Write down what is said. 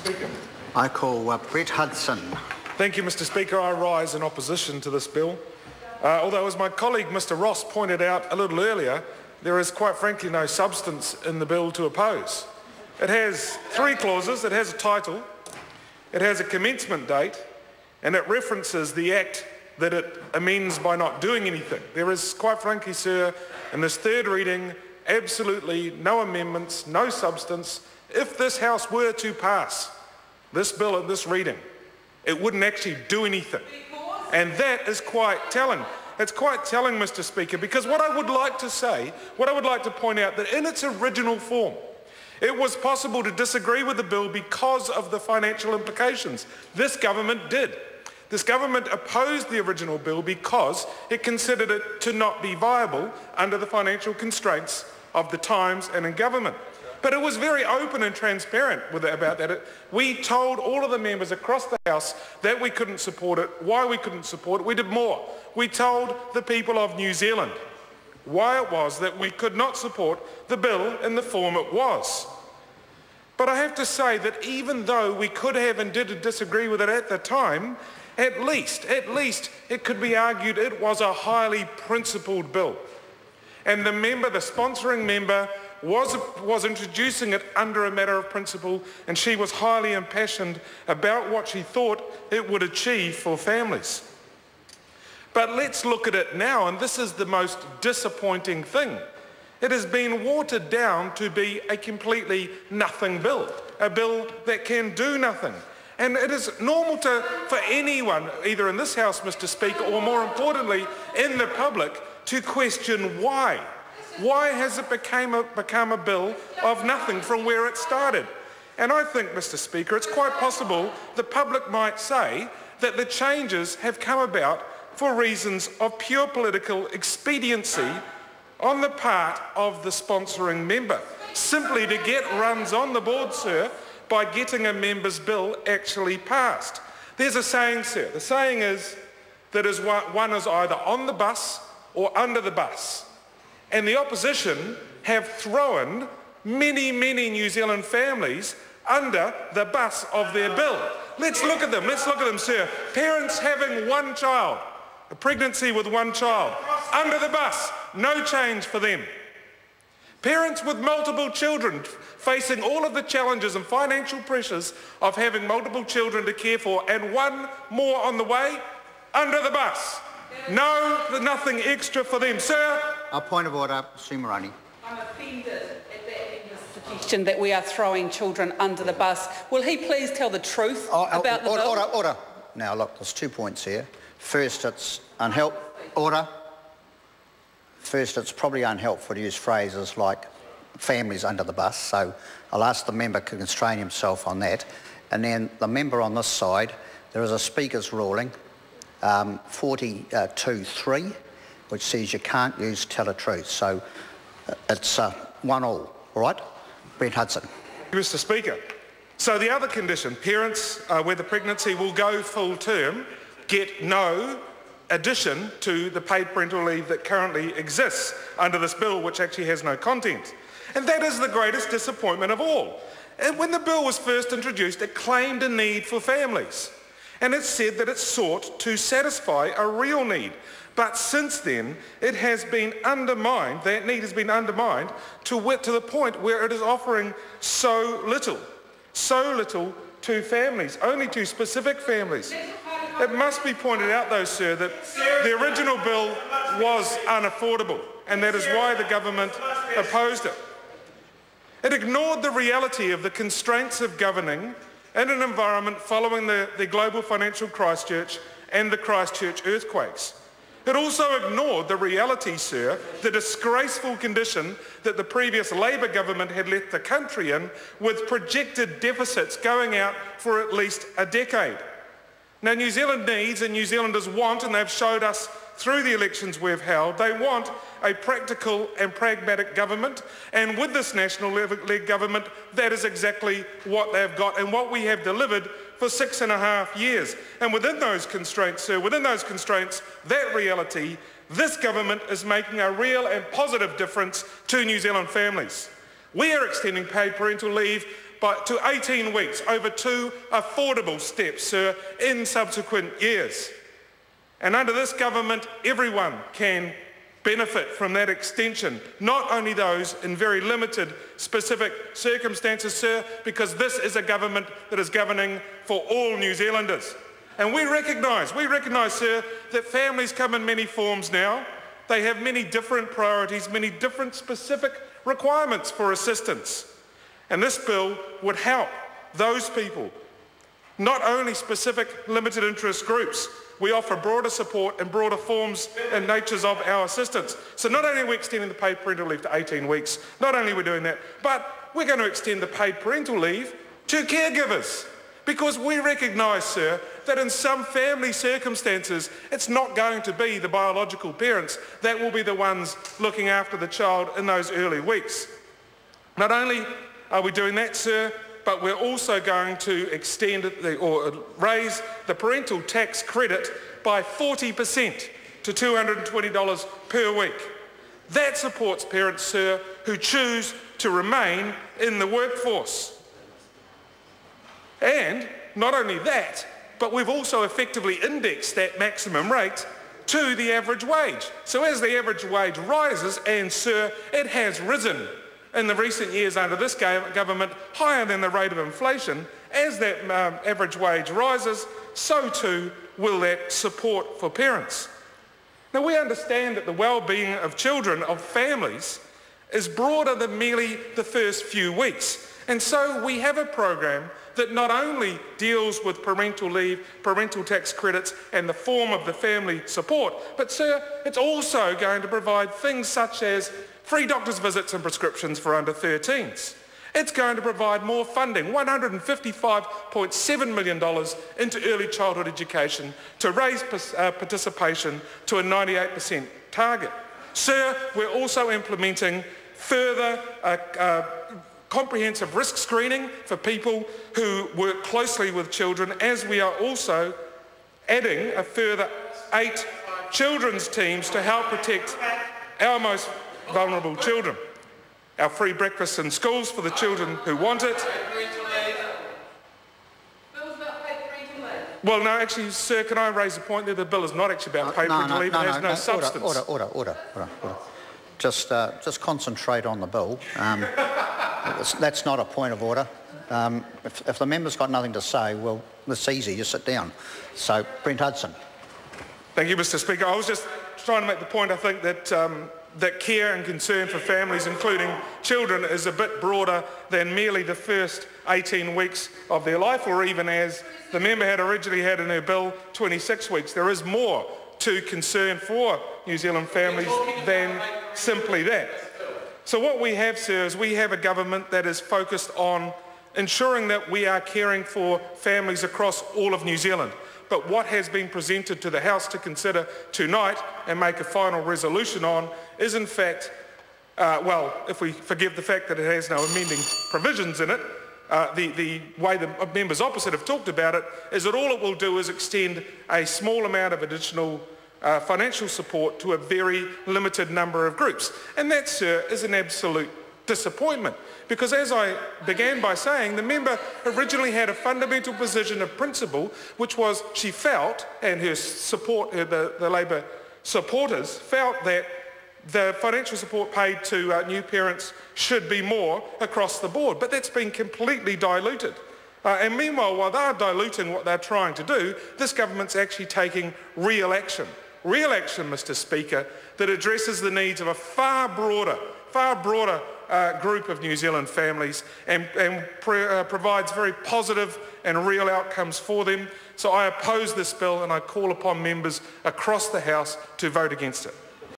Speaker. I call Brett Hudson. Thank you, Mr. Speaker. I rise in opposition to this bill. Although, as my colleague Mr. Ross pointed out a little earlier, there is quite frankly no substance in the bill to oppose. It has 3 clauses. It has a title, it has a commencement date, and it references the act that it amends by not doing anything. There is, quite frankly, sir, in this third reading, absolutely no amendments, no substance. If this House were to pass this bill at this reading, it wouldn't actually do anything. And that is quite telling. It's quite telling, Mr. Speaker, because what I would like to say, what I would like to point out, that in its original form, it was possible to disagree with the bill because of the financial implications. This government did. This government opposed the original bill because it considered it to not be viable under the financial constraints of the times and in government. But it was very open and transparent about that. We told all of the members across the House that we couldn't support it, why we couldn't support it. We did more. We told the people of New Zealand why it was that we could not support the bill in the form it was. But I have to say that even though we could have and did disagree with it at the time, at least it could be argued it was a highly principled bill. And the sponsoring member, was introducing it under a matter of principle, and she was highly impassioned about what she thought it would achieve for families. But let's look at it now, and this is the most disappointing thing. It has been watered down to be a completely nothing bill, a bill that can do nothing. And it is normal for anyone, either in this House, Mr. Speaker, or more importantly, in the public, to question why. Why has it become a bill of nothing from where it started? And I think, Mr. Speaker, it's quite possible the public might say that the changes have come about for reasons of pure political expediency on the part of the sponsoring member, simply to get runs on the board, sir, by getting a member's bill actually passed. There's a saying, sir. The saying is that one is either on the bus or under the bus. And the opposition have thrown many, many New Zealand families under the bus of their bill. Let's look at them, sir. Parents having 1 child, a pregnancy with 1 child, under the bus, no change for them. Parents with multiple children facing all of the challenges and financial pressures of having multiple children to care for, and 1 more on the way, under the bus. No, nothing extra for them. Sir? A point of order, Sue Moroney. I'm offended at that suggestion that we are throwing children under the bus. Will he please tell the truth about the bill? Order. Now, look, there's 2 points here. First, it's Order. First, it's probably unhelpful to use phrases like families under the bus, so I'll ask the member to constrain himself on that. And then the member on this side, there is a speaker's ruling, 42.3, which says you can't use tell a truth. So it's 1-1, all right? Brett Hudson. Mr. Speaker, so the other condition, parents where the pregnancy will go full term, get no addition to the paid parental leave that currently exists under this bill, which actually has no content. And that is the greatest disappointment of all. And when the bill was first introduced, it claimed a need for families. And it said that it sought to satisfy a real need. But since then, it has been undermined, that need has been undermined to the point where it is offering so little to families, only to specific families. It must be pointed out, though, sir, that the original bill was unaffordable, and that is why the government opposed it. It ignored the reality of the constraints of governing in an environment following the global financial Christchurch and the Christchurch earthquakes. It also ignored the reality, sir, the disgraceful condition that the previous Labour government had left the country in, with projected deficits going out for at least a decade. Now, New Zealand needs and New Zealanders want, and they've showed us through the elections we've held, they want a practical and pragmatic government, and with this national-led government, that is exactly what they've got and what we have delivered for 6.5 years. And within those constraints, sir, that reality, this government is making a real and positive difference to New Zealand families. We are extending paid parental leave to 18 weeks over 2 affordable steps, sir, in subsequent years. And under this government, everyone can benefit from that extension, not only those in very limited specific circumstances, sir, because this is a government that is governing for all New Zealanders. And we recognise, sir, that families come in many forms now. They have many different priorities, many different specific requirements for assistance. And this bill would help those people, not only specific limited interest groups. We offer broader support and broader forms and natures of our assistance. So not only are we extending the paid parental leave to 18 weeks, not only are we doing that, but we're going to extend the paid parental leave to caregivers. Because we recognise, sir, that in some family circumstances, it's not going to be the biological parents that will be the ones looking after the child in those early weeks. Not only are we doing that, sir, but we're also going to extend or raise the parental tax credit by 40% to $220 per week. That supports parents, sir, who choose to remain in the workforce. And not only that, but we've also effectively indexed that maximum rate to the average wage. So as the average wage rises, and sir, it has risen in the recent years under this government higher than the rate of inflation, as that average wage rises, so too will that support for parents. Now we understand that the well-being of children, of families, is broader than merely the first few weeks. And so we have a program that not only deals with parental leave, parental tax credits and the form of the family support, but sir, it's also going to provide things such as free doctor's visits and prescriptions for under 13s. It's going to provide more funding, $155.7 million into early childhood education to raise participation to a 98% target. Sir, we're also implementing further comprehensive risk screening for people who work closely with children, as we are also adding a further 8 children's teams to help protect our most vulnerable children. Our free breakfasts in schools for the children who want it. Well, no, actually, sir, can I raise a point there? The bill is not actually about paid parental leave. It has no substance. Order. Just concentrate on the bill. That's not a point of order. If the member's got nothing to say, well, it's easy, you sit down. So, Brent Hudson. Thank you, Mr. Speaker. I was just trying to make the point, I think, that that care and concern for families, including children, is a bit broader than merely the first 18 weeks of their life, or even, as the member had originally had in her bill, 26 weeks. There is more to concern for New Zealand families than simply that. So what we have, sir, is we have a government that is focused on ensuring that we are caring for families across all of New Zealand. But what has been presented to the House to consider tonight and make a final resolution on is, in fact, well, if we forgive the fact that it has no amending provisions in it, the way the members opposite have talked about it is that all it will do is extend a small amount of additional financial support to a very limited number of groups. And that, sir, is an absolute disappointment, because as I began by saying, the member originally had a fundamental position of principle, which was she felt, and her support, the Labour supporters felt, that the financial support paid to new parents should be more across the board. But that's been completely diluted. And meanwhile, while they're diluting what they're trying to do, this government's actually taking real action, Mr. Speaker, that addresses the needs of a far broader group of New Zealand families and provides very positive and real outcomes for them. So I oppose this bill and I call upon members across the House to vote against it.